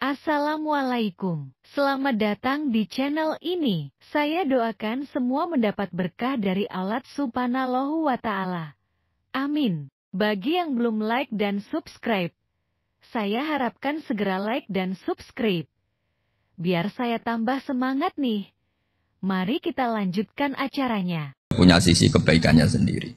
Assalamualaikum. Selamat datang di channel ini. Saya doakan semua mendapat berkah dari Allah Subhanahu wa Ta'ala. Amin. Bagi yang belum like dan subscribe, saya harapkan segera like dan subscribe, biar saya tambah semangat nih. Mari kita lanjutkan acaranya. Punya sisi kebaikannya sendiri.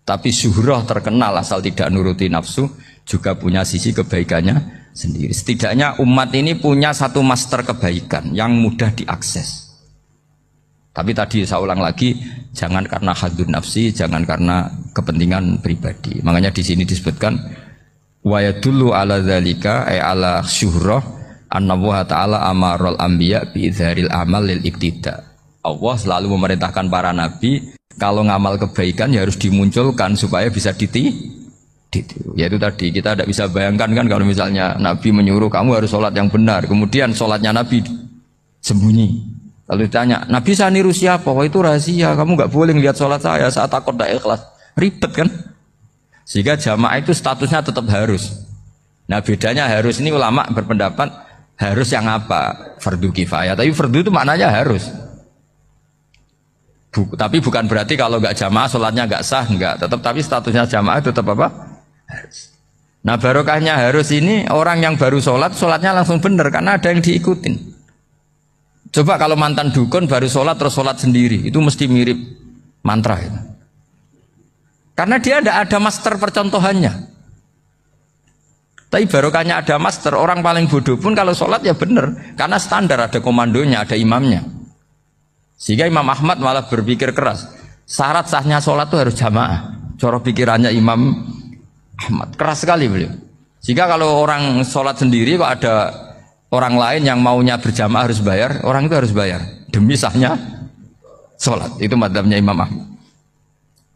Tapi Zuhroh terkenal asal tidak nuruti nafsu juga punya sisi kebaikannya sendiri. Setidaknya umat ini punya satu master kebaikan yang mudah diakses. Tapi tadi saya ulang lagi, jangan karena hadun nafsi, jangan karena kepentingan pribadi. Makanya di sini disebutkan wa yadullu ala dzalika ay ala Zuhroh anna Allah taala amarul anbiya bi idzharil amal lil iktida. Allah selalu memerintahkan para nabi kalau ngamal kebaikan ya harus dimunculkan supaya bisa ditiru. Yaitu tadi kita tidak bisa bayangkan kan kalau misalnya Nabi menyuruh kamu harus sholat yang benar, kemudian sholatnya Nabi sembunyi. Lalu ditanya, Nabi saya niru siapa? Wah itu rahasia, kamu nggak boleh lihat sholat saya saat takut tidak ikhlas. Ribet kan? Sehingga jamaah itu statusnya tetap harus. Nah bedanya harus ini ulama berpendapat harus yang apa? Fardu kifayah. Tapi fardu itu maknanya harus. Tapi bukan berarti kalau nggak jamaah sholatnya nggak sah, nggak. Tetap tapi statusnya jamaah tetap apa? Harus. Nah barokahnya harus ini orang yang baru sholat, sholatnya langsung benar karena ada yang diikutin. Coba kalau mantan dukun baru sholat terus sholat sendiri, itu mesti mirip mantra itu. Karena dia tidak ada master percontohannya. Tapi barokahnya ada master, orang paling bodoh pun kalau sholat ya benar, karena standar ada komandonya, ada imamnya. Sehingga Imam Ahmad malah berpikir keras, syarat sahnya sholat itu harus jamaah. Cara pikirannya Imam Ahmad keras sekali beliau. Sehingga kalau orang sholat sendiri kok ada orang lain yang maunya berjamaah harus bayar, orang itu harus bayar demi sahnya sholat. Itu madzhabnya Imam Ahmad.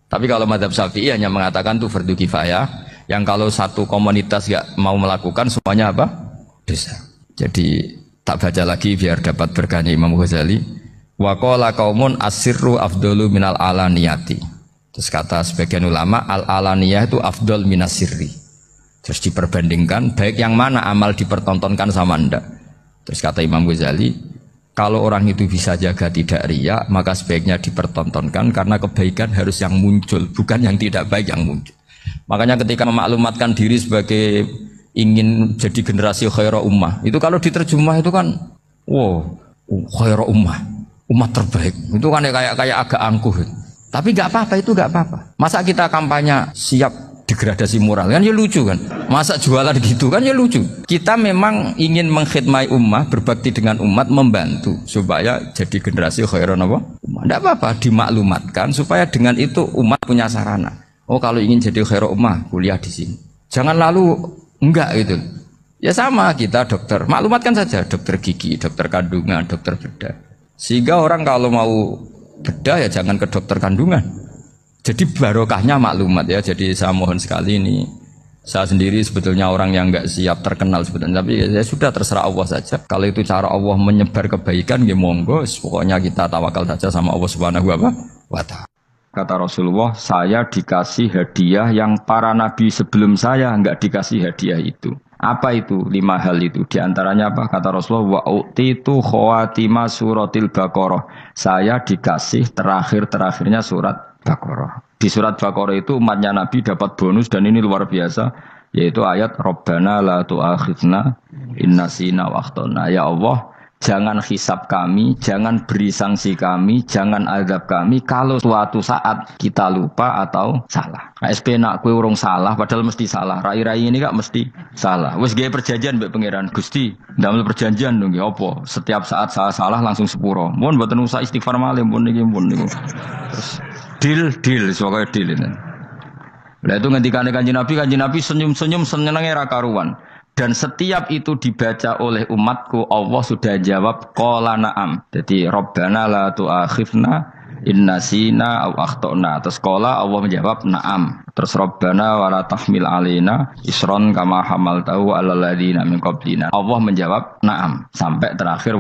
Tapi kalau madzhab Syafi'i hanya mengatakan itu fardu kifayah, yang kalau satu komunitas gak mau melakukan semuanya apa? Dosa. Jadi tak baca lagi biar dapat berkahnya Imam Ghazali. Wa qala qaumun asirru afdalu minal alaniyati. Terus kata sebagian ulama al alaniyah itu afdal minas sirri. Terus diperbandingkan baik yang mana amal dipertontonkan sama anda. Terus kata Imam Ghazali, kalau orang itu bisa jaga tidak riya, maka sebaiknya dipertontonkan karena kebaikan harus yang muncul, bukan yang tidak baik yang muncul. Makanya ketika memaklumatkan diri sebagai ingin jadi generasi khairah ummah, itu kalau diterjemah itu kan, wow, khairah ummah, umat terbaik. Itu kan kayak agak angkuh. Tapi nggak apa-apa, itu nggak apa-apa. Masa kita kampanye siap degradasi moral kan ya lucu kan, masa jualan gitu kan ya lucu. Kita memang ingin mengkhidmati ummah, berbakti dengan umat, membantu supaya jadi generasi khairan apa? Ummah. Tidak apa-apa dimaklumatkan supaya dengan itu umat punya sarana. Oh kalau ingin jadi khairan ummah kuliah di sini. Jangan lalu enggak gitu. Ya sama kita dokter, maklumatkan saja dokter gigi, dokter kandungan, dokter bedah. Sehingga orang kalau mau bedah ya jangan ke dokter kandungan. Jadi barokahnya maklumat ya. Jadi saya mohon sekali ini, saya sendiri sebetulnya orang yang nggak siap terkenal sebetulnya, tapi ya sudah terserah Allah saja. Kalau itu cara Allah menyebar kebaikan, ya monggo. Pokoknya kita tawakal saja sama Allah Subhanahu wa Ta'ala. Kata Rasulullah, saya dikasih hadiah yang para nabi sebelum saya nggak dikasih hadiah itu. Apa itu? 5 hal itu. Di antaranya apa? Kata Rasulullah, wa utitu khawatima suratil Baqarah. Saya dikasih terakhirnya surat Baqarah. Di surat Baqarah itu umatnya Nabi dapat bonus dan ini luar biasa, yaitu ayat Rabbana la tu'akhidna in nasina wa akhtana. Ya Allah, jangan hisab kami, jangan beri sanksi kami, jangan azab kami kalau suatu saat kita lupa atau salah. SP nak kue urung salah padahal mesti salah. Rai-rai ini gak mesti salah. Wes gawe perjanjian mbek pangeran Gusti. Ndamel perjanjian dong nggih apa? Setiap saat saya salah langsung sepuro. Mun mboten usah istighfar malih pun niki pun niku. Terus deal soalnya deal ini. Lah itu ngendikane Kanjeng Nabi senyum-senyum senenge ra karuan. Dan setiap itu dibaca oleh umatku, Allah sudah jawab qala na'am. Jadi Rabbana la tu'akhifna in nasina aw akhtana. Terus qala Allah menjawab na'am. Terus Rabbana wa la tahmil alaina isron kama hamaltahu 'alal ladzina min qablina. Allah menjawab na'am sampai terakhir